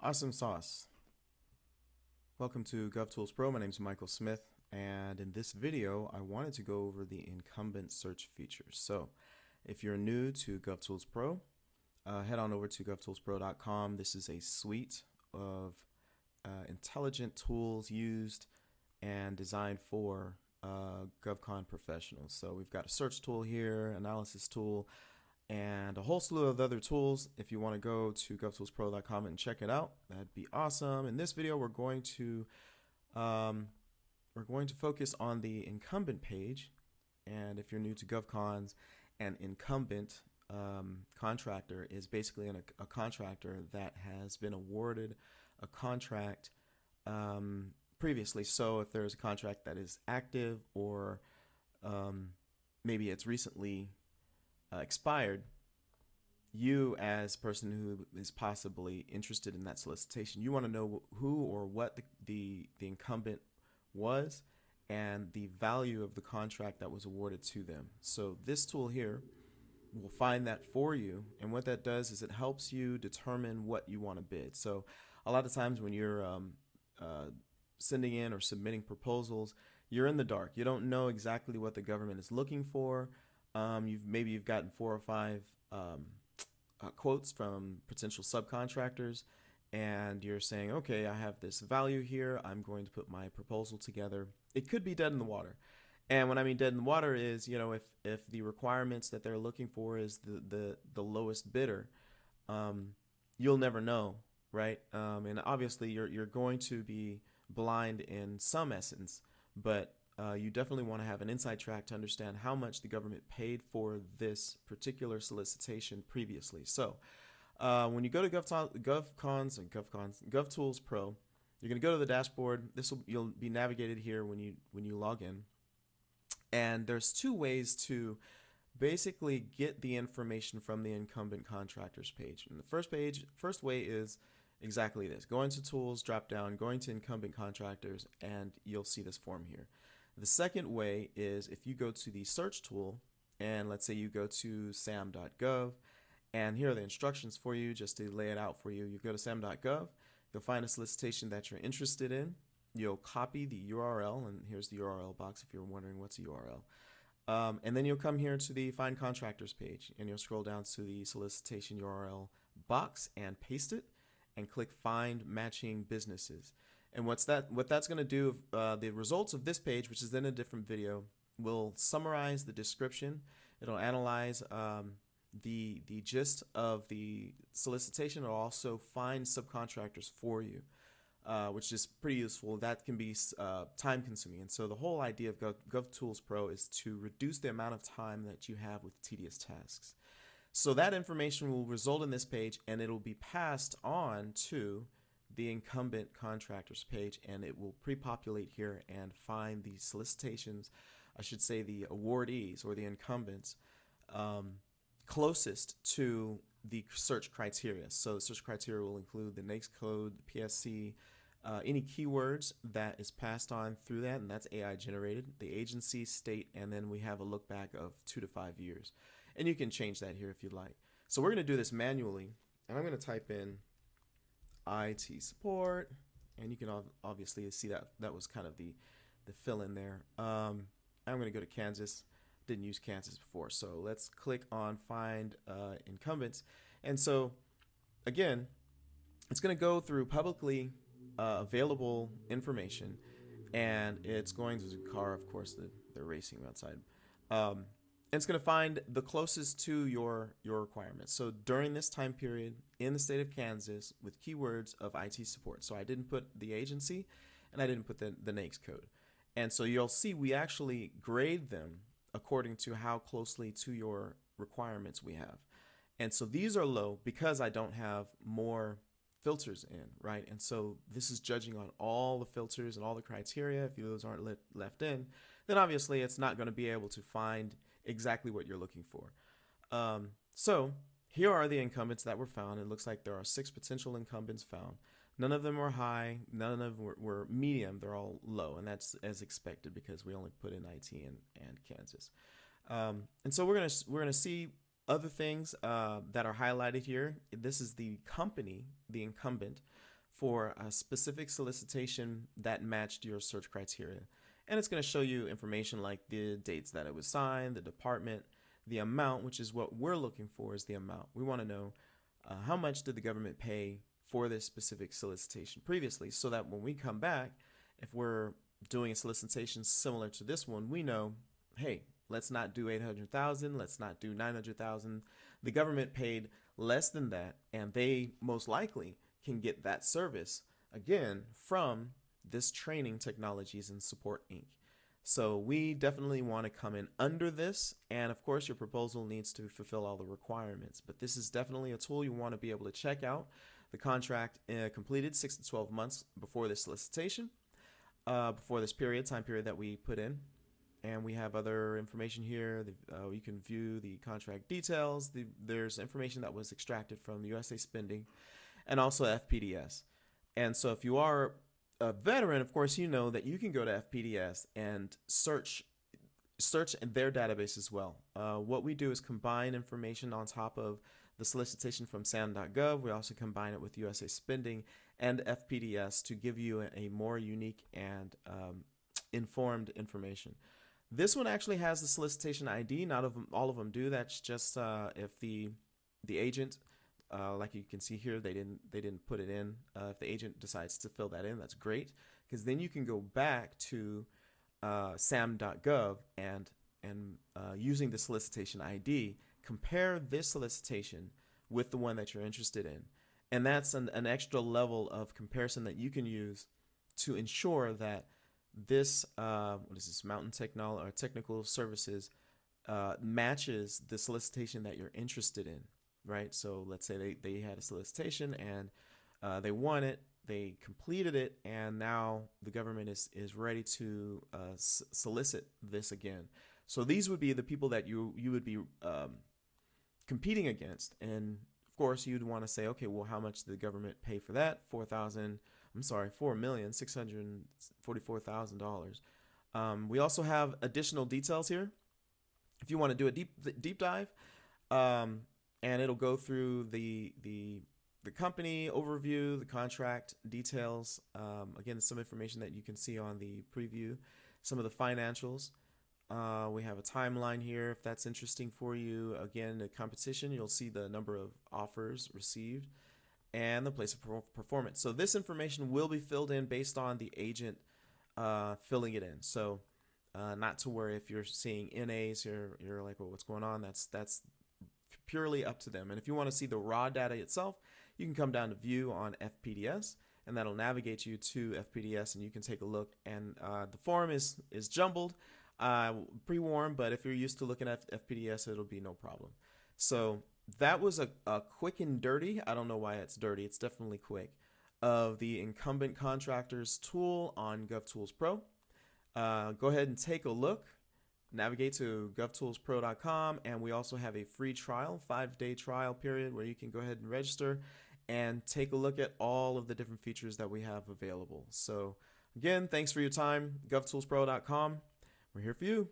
Awesome sauce. Welcome to GovToolsPro. My name is Michael Smith, and in this video, I wanted to go over the incumbent search features. So, if you're new to GovToolsPro, head on over to govtoolspro.com. This is a suite of intelligent tools used and designed for GovCon professionals. So we've got a search tool here, analysis tool, and a whole slew of other tools. If you want to go to govtoolspro.com and check it out, that'd be awesome. In this video, um, we're going to focus on the incumbent page. And if you're new to GovCons, an incumbent contractor is basically a contractor that has been awarded a contract previously. So if there's a contract that is active or maybe it's recently expired, you as a person who is possibly interested in that solicitation, you want to know who or what the incumbent was and the value of the contract that was awarded to them. So this tool here will find that for you, and what that does is it helps you determine what you want to bid. So a lot of times when you're sending in or submitting proposals, you're in the dark. You don't know exactly what the government is looking for. You've gotten 4 or 5 quotes from potential subcontractors, and you're saying, okay, I have this value here. I'm going to put my proposal together. It could be dead in the water. And when I mean dead in the water is, if the requirements that they're looking for is the lowest bidder, you'll never know, right? And obviously you're going to be blind in some essence, but you definitely want to have an inside track to understand how much the government paid for this particular solicitation previously. So when you go to GovTools Pro, you're going to go to the dashboard. You'll be navigated here when you log in. And there's 2 ways to basically get the information from the incumbent contractors page. And the first way is exactly this. Go into tools, drop down, going to incumbent contractors, and you'll see this form here. The second way is if you go to the search tool, and let's say you go to sam.gov, and here are the instructions for you just to lay it out for you. You go to sam.gov, you'll find a solicitation that you're interested in. You'll copy the URL, and here's the URL box if you're wondering what's a URL. And then you'll come here to the Find Contractors page, and you'll scroll down to the solicitation URL box and paste it, and click Find Matching Businesses. And what that's going to do, the results of this page, which is in a different video, will summarize the description. It'll analyze the gist of the solicitation. It'll also find subcontractors for you, which is pretty useful. That can be time consuming. And so the whole idea of GovToolsPro is to reduce the amount of time that you have with tedious tasks. So that information will result in this page, and it'll be passed on to the incumbent contractors page, and it will pre-populate here and find the solicitations, I should say the awardees or the incumbents, closest to the search criteria. So the search criteria will include the NAICS code, the PSC, any keywords that is passed on through that, and that's AI generated, the agency, state, and then we have a look back of 2 to 5 years. And you can change that here if you'd like. So we're going to do this manually, and I'm going to type in IT support, and you can obviously see that was kind of the fill in there. I'm going to go to Kansas. Didn't use Kansas before, so let's click on Find Incumbents. And so again, it's going to go through publicly available information, and it's going to the car. Of course, they're racing outside. And it's going to find the closest to your requirements. So during this time period in the state of Kansas with keywords of IT support. So I didn't put the agency, and I didn't put the NAICS code. And so you'll see we actually grade them according to how closely to your requirements we have. And so these are low because I don't have more filters in, right? And so this is judging on all the filters and all the criteria. If those aren't left in, then obviously it's not going to be able to find exactly what you're looking for. So here are the incumbents that were found. It looks like there are 6 potential incumbents found. None of them were high. None of them were medium. They're all low, and that's as expected because we only put in IT and Kansas. And so we're gonna see other things that are highlighted here. This is the company, the incumbent. for a specific solicitation that matched your search criteria. And it's going to show you information like the dates that it was signed, the department, the amount, which is what we're looking for, is the amount. We want to know how much did the government pay for this specific solicitation previously, so that when we come back, if we're doing a solicitation similar to this one, we know, hey, let's not do 800,000, let's not do 900,000. The government paid less than that, and they most likely can get that service again from this Training Technologies and Support Inc. So we definitely want to come in under this, and of course your proposal needs to fulfill all the requirements, but this is definitely a tool you want to be able to check out. The contract completed 6 to 12 months before this solicitation, before this time period that we put in. And we have other information here. You can view the contract details. There's information that was extracted from USA Spending and also FPDS. And so if you are a veteran, of course, you know that you can go to FPDS and search in their database as well. What we do is combine information on top of the solicitation from SAM.gov. We also combine it with USA Spending and FPDS to give you a more unique and informed information. This one actually has the solicitation ID. Not all of them do. That's just if the agent, like you can see here, they didn't put it in. If the agent decides to fill that in, that's great, because then you can go back to SAM.gov and using the solicitation ID, compare this solicitation with the one that you're interested in. And that's an extra level of comparison that you can use to ensure that this, what is this, Mountain Technology or Technical Services matches the solicitation that you're interested in, right? So let's say they had a solicitation and they won it, they completed it, and now the government is ready to solicit this again. So these would be the people that you would be competing against, and of course you'd want to say, okay, well, how much did the government pay for that? $4,644,000. We also have additional details here if you want to do a deep dive, and it'll go through the company overview, the contract details. Again, some information that you can see on the preview, some of the financials. We have a timeline here if that's interesting for you. Again, the competition, you'll see the number of offers received and the place of performance. So this information will be filled in based on the agent filling it in. So not to worry if you're seeing NAs, you're like, well, what's going on? That's purely up to them. And if you want to see the raw data itself, you can come down to View on FPDS, and that'll navigate you to FPDS, and you can take a look. And the form is jumbled, pre-warmed, but if you're used to looking at FPDS, it'll be no problem. So that was a quick and dirty, I don't know why it's dirty, it's definitely quick, of the Incumbent Contractors tool on GovToolsPro. Go ahead and take a look. Navigate to govtoolspro.com, and we also have a free trial, 5-day trial period, where you can go ahead and register and take a look at all of the different features that we have available. So again, thanks for your time. govtoolspro.com. We're here for you.